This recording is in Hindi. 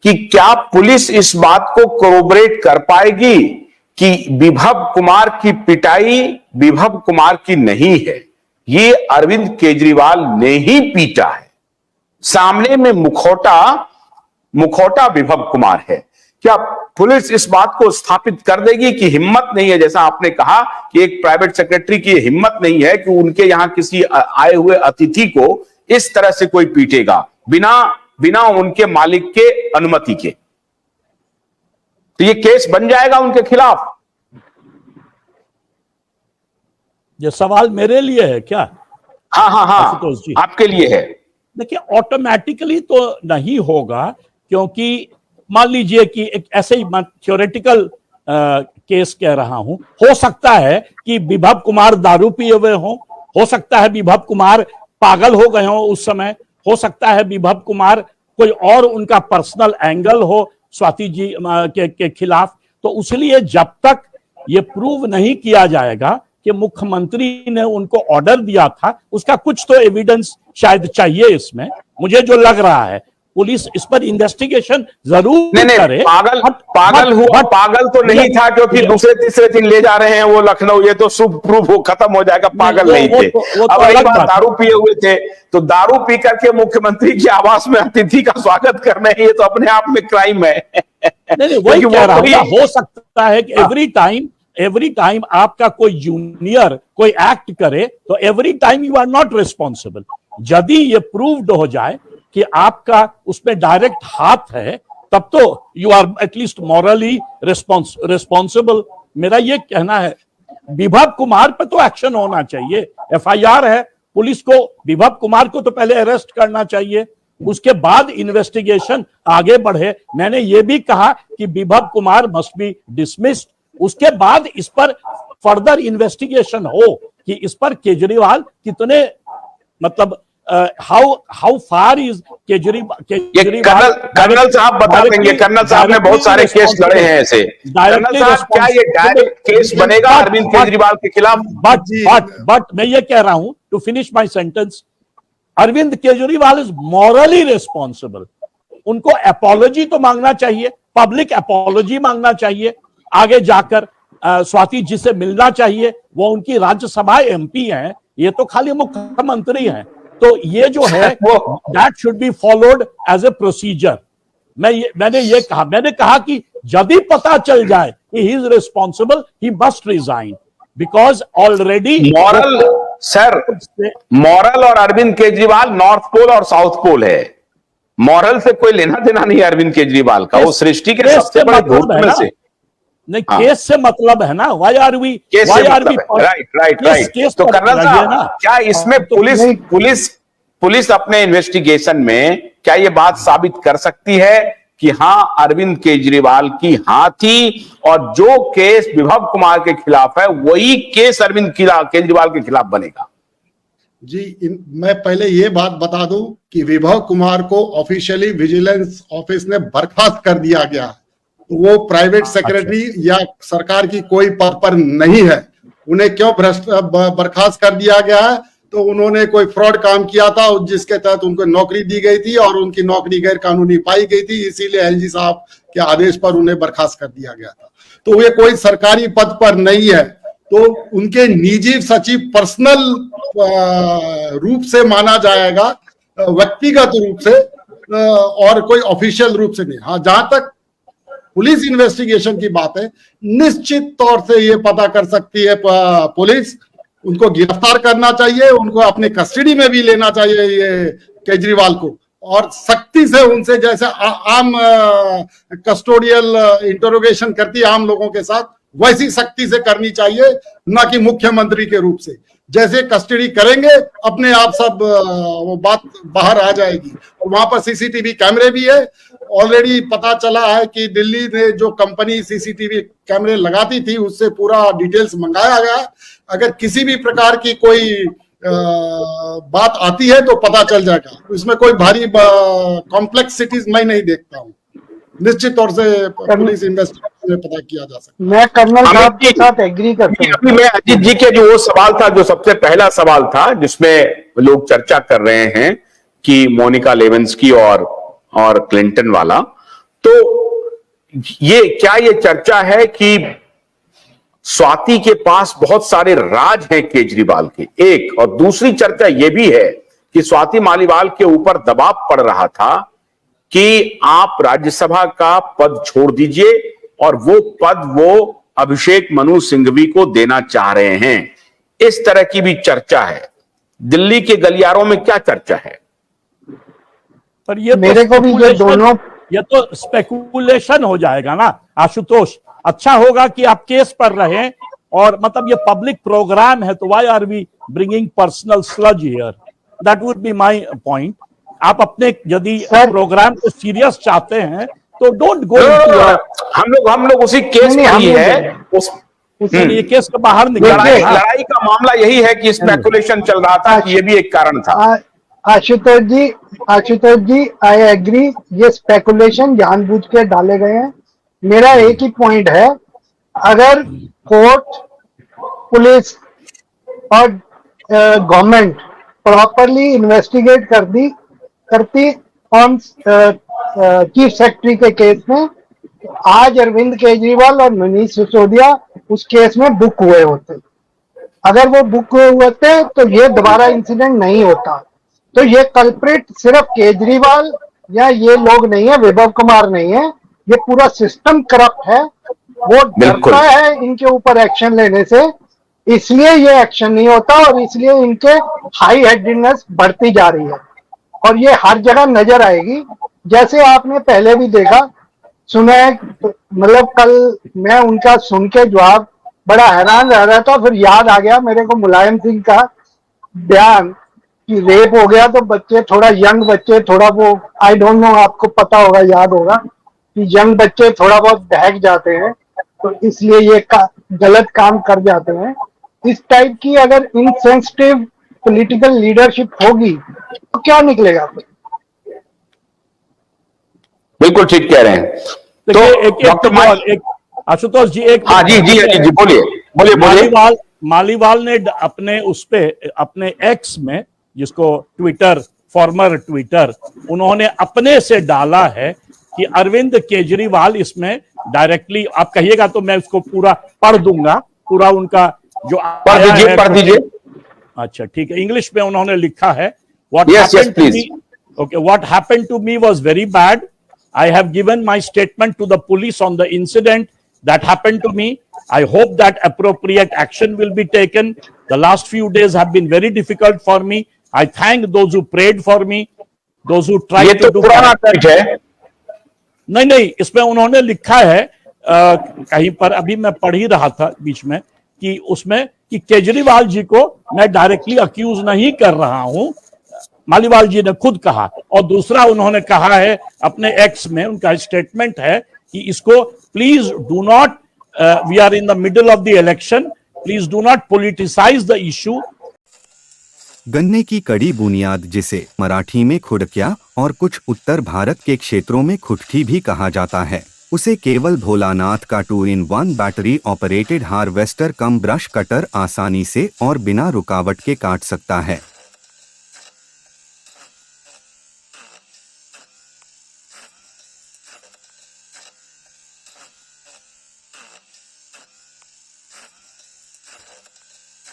कि क्या पुलिस इस बात को कोरोबरेट कर पाएगी कि विभव कुमार की पिटाई विभव कुमार की नहीं है, ये अरविंद केजरीवाल ने ही पीटा है। सामने में मुखौटा विभव कुमार है। क्या पुलिस इस बात को स्थापित कर देगी कि हिम्मत नहीं है, जैसा आपने कहा कि एक प्राइवेट सेक्रेटरी की हिम्मत नहीं है कि उनके यहां किसी आए हुए अतिथि को इस तरह से कोई पीटेगा बिना उनके मालिक के अनुमति के, तो ये केस बन जाएगा उनके खिलाफ? ये सवाल मेरे लिए है क्या? हाँ, आपके लिए है। देखिए, ऑटोमेटिकली तो नहीं होगा, क्योंकि मान लीजिए कि एक ऐसे ही थ्योरेटिकल केस कह रहा हूं, हो सकता है कि विभव कुमार दारू पिए हुए हो सकता है विभव कुमार पागल हो गए हो उस समय, हो सकता है विभव कुमार कोई और उनका पर्सनल एंगल हो स्वाति जी के खिलाफ। तो इसलिए जब तक ये प्रूव नहीं किया जाएगा कि मुख्यमंत्री ने उनको ऑर्डर दिया था, उसका कुछ तो एविडेंस शायद चाहिए इसमें। मुझे जो लग रहा है पुलिस इस पर इन्वेस्टिगेशन जरूर करे। पागल तो नहीं था, क्योंकि दूसरे तीसरे दिन ले जा रहे हैं वो लखनऊ, ये तो शुभ प्रूफ हो खत्म हो जाएगा, पागल नहीं थे। अब एक बार दारू पिए हुए थे, तो दारू पी करके मुख्यमंत्री के आवास में अतिथि का स्वागत करना है, ये तो अपने आप में क्राइम है। नहीं, वही कह रहा हूं, हो सकता है कि एवरी टाइम आपका कोई जूनियर कोई एक्ट करे तो every time you are not responsible. यदि ये प्रूव्ड हो जाए कि आपका उसमें डायरेक्ट हाथ है, तब तो you are at least morally responsible. मेरा ये कहना है विभव कुमार पर तो एक्शन होना चाहिए, एफआईआर है, पुलिस को विभव कुमार को तो पहले अरेस्ट करना चाहिए, उसके बाद इन्वेस्टिगेशन आगे बढ़े। मैंने ये भी कहा कि विभव कुमार मस्ट बी डिसमिस्ड, उसके बाद इस पर फर्दर इन्वेस्टिगेशन हो कि इस पर केजरीवाल कितने, मतलब how far is Kejriwal. Colonel साहब बता देंगे, कर्नल साहब ने बहुत सारे केस लड़े हैं ऐसे। कर्नल साहब, क्या ये डायरेक्ट केस बनेगा अरविंद केजरीवाल के खिलाफ? बट मैं ये कह रहा हूं, to finish my sentence, Arvind Kejriwal is morally responsible. उनको अपॉलॉजी तो मांगना चाहिए, पब्लिक अपॉलॉजी मांगना चाहिए, आगे जाकर स्वाति जी से मिलना चाहिए। वो उनकी राज्यसभा एमपी हैं, ये तो खाली मुख्यमंत्री हैं। तो ये जो है that should be followed as a procedure. मैंने कहा कि यदि पता चल जाए कि he is responsible, he must resign, because already moral और अरविंद केजरीवाल नॉर्थ पोल और साउथ पोल है। मॉरल से कोई लेना देना नहीं अरविंद केजरीवाल का, वो सृष्टि के सबसे बड़े धूर्त में से नहीं। केस से मतलब है ना, वाई आर वी राइट। तो कर्नल साहब, क्या इसमें पुलिस अपने इन्वेस्टिगेशन में क्या ये बात साबित कर सकती है कि हां अरविंद केजरीवाल की हां थी, और जो केस विभव कुमार के खिलाफ है वही केस अरविंद केजरीवाल के खिलाफ बनेगा? जी, मैं पहले ये बात बता दूं कि विभव कुमार को ऑफिशियली विजिलेंस ऑफिस ने बर्खास्त कर दिया गया है। वो प्राइवेट सेक्रेटरी या सरकार की कोई पद पर नहीं है। उन्हें क्यों बर्खास्त कर दिया गया है? तो उन्होंने कोई फ्रॉड काम किया था जिसके तहत उनको नौकरी दी गई थी और उनकी नौकरी गैर कानूनी पाई गई थी, इसीलिए एलजी साहब के आदेश पर उन्हें बर्खास्त कर दिया गया था। तो वे कोई सरकारी पद पर नहीं है, तो उनके निजी सचिव पर्सनल रूप से माना जाएगा, व्यक्तिगत रूप से, और कोई ऑफिशियल रूप से नहीं। हाँ, जहां तक पुलिस इन्वेस्टिगेशन की बात है, निश्चित तौर से ये पता कर सकती है पुलिस, उनको गिरफ्तार करना चाहिए, उनको अपने कस्टडी में भी लेना चाहिए ये केजरीवाल को, और सख्ती से उनसे, जैसे आम कस्टोडियल इंटरोगेशन करती है आम लोगों के साथ, वैसी सख्ती से करनी चाहिए, न कि मुख्यमंत्री के रूप से। जैसे कस्टडी करेंगे अपने आप सब वो बात बाहर आ जाएगी। और वहां पर सीसीटीवी कैमरे भी है। ऑलरेडी पता चला है कि दिल्ली ने जो कंपनी सीसीटीवी कैमरे लगाती थी उससे पूरा डिटेल्स मंगाया गया। अगर किसी भी प्रकार की कोई बात आती है तो पता चल जाएगा। इसमें कोई भारी कॉम्प्लेक्सिटीज मैं नहीं देखता हूँ। निश्चित तौर से पुलिस इन्वेस्टिगेशन में पता किया जा सकता है। मैं कर्नल साहब के साथ एग्री करता हूं। अभी मैं अजीत जी के जो वो सवाल था, जो सबसे पहला सवाल था जिसमें लोग चर्चा कर रहे हैं कि मोनिका लेविंस्की और क्लिंटन वाला, तो ये चर्चा है कि स्वाति के पास बहुत सारे राज हैं केजरीवाल के, एक, और दूसरी चर्चा यह भी है कि स्वाति मालीवाल के ऊपर दबाव पड़ रहा था कि आप राज्यसभा का पद छोड़ दीजिए और वो पद वो अभिषेक मनु सिंघवी को देना चाह रहे हैं। इस तरह की भी चर्चा है। दिल्ली के गलियारों में क्या चर्चा है? पर ये मेरे को भी ये दोनों, ये तो स्पेकुलेशन हो जाएगा ना आशुतोष। अच्छा होगा कि आप केस पर रहें, और मतलब ये पब्लिक प्रोग्राम है, तो why are we bringing personal sludge here? That would be my point. आप अपने यदि प्रोग्राम को सीरियस चाहते हैं तो डोंट गो इनटू, हम लोग उसी केस पर ही है, ये केस के बाहर निकल लड़ाई का मामला यही है कि स्पेकुलेशन चल रहा था कि ये भी एक कारण था। आशुतोष जी आई एग्री, ये स्पेकुलेशन जानबूझ के डाले गए हैं। मेरा एक ही पॉइंट है, अगर कोर्ट, पुलिस और गवर्नमेंट प्रॉपरली इन्वेस्टिगेट करती ऑन चीफ सेक्रेटरी के केस में, आज अरविंद केजरीवाल और मनीष सिसोदिया उस केस में बुक हुए होते। अगर वो बुक हुए होते तो ये दोबारा इंसिडेंट नहीं होता। तो ये कल्प्रिट सिर्फ केजरीवाल या ये लोग नहीं है, विभव कुमार नहीं है, ये पूरा सिस्टम करप्ट है। वो डरता है इनके ऊपर एक्शन लेने से, इसलिए ये एक्शन नहीं होता और इसलिए इनके हाई हेडेडनेस बढ़ती जा रही है और ये हर जगह नजर आएगी। जैसे आपने पहले भी देखा सुना है, मतलब कल मैं उनका सुन के जवाब बड़ा हैरान रह रहा था, फिर याद आ गया मेरे को मुलायम सिंह का बयान कि रेप हो गया तो बच्चे थोड़ा, यंग बच्चे थोड़ा, वो आई डोंट नो, आपको पता होगा, याद होगा कि यंग बच्चे थोड़ा बहुत बहक जाते हैं तो इसलिए ये गलत काम कर जाते हैं। इस टाइप की अगर इनसेंसिटिव पॉलिटिकल लीडरशिप होगी तो क्या निकलेगा फिर? बिल्कुल ठीक कह रहे हैं। तो डॉक्टर आशुतोष जी, एक, हाँ जी बोलिए। मालीवाल ने अपने उस पे, अपने एक्स में, जिसको ट्विटर, फॉर्मर ट्विटर, उन्होंने अपने से डाला है कि अरविंद केजरीवाल इसमें डायरेक्टली, आप कहिएगा तो मैं उसको पूरा पढ़ दूंगा, पूरा उनका जो पढ़ दीजिए। अच्छा ठीक है, इंग्लिश में उन्होंने लिखा है, what happened to me was very bad. I have given my statement to the police on the incident that happened to me. I hope that appropriate action will be taken. The last few days have been very difficult for me. I thank those who prayed for me, those who tried to do. पुराना ट्वीट है। नहीं, इसमें उन्होंने लिखा है कहीं पर, अभी मैं पढ़ ही रहा था बीच में, कि उसमें कि केजरीवाल जी को मैं डायरेक्टली अक्यूज नहीं कर रहा हूं, मालीवाल जी ने खुद कहा। और दूसरा उन्होंने कहा है अपने एक्स में, उनका स्टेटमेंट है कि इसको please do not, we are in the middle of the election, please do not politicise the issue. गन्ने की कड़ी बुनियाद, जिसे मराठी में खुडक्या और कुछ उत्तर भारत के क्षेत्रों में खुटकी भी कहा जाता है, उसे केवल भोलानाथ का 2-in-1 बैटरी ऑपरेटेड हार्वेस्टर कम ब्रश कटर आसानी से और बिना रुकावट के काट सकता है।